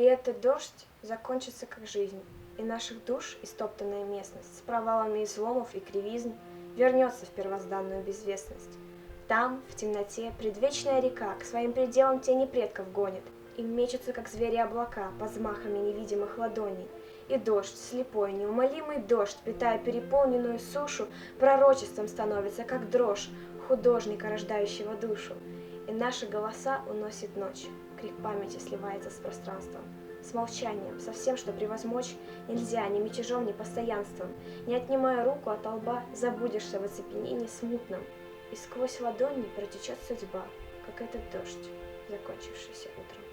этот дождь закончится как жизнь, и наших душ истоптанная местность с провалами изломов и кривизн вернется в первозданную безвестность. Там, в темноте, предвечная река к своим пределам тени предков гонит, и мечутся, как звери, облака под взмахами невидимых ладоней. И дождь, слепой, неумолимый дождь, питая переполненную сушу, пророчеством становится, как дрожь художника, рождающего душу. И наши голоса уносит ночь, крик памяти сливается с пространством, с молчанием, со всем, что превозмочь нельзя ни мятежом, ни постоянством. Не отнимая руку от лба, забудешься в оцепенении смутном, и сквозь ладони протечет судьба, как этот дождь, закончившийся утром.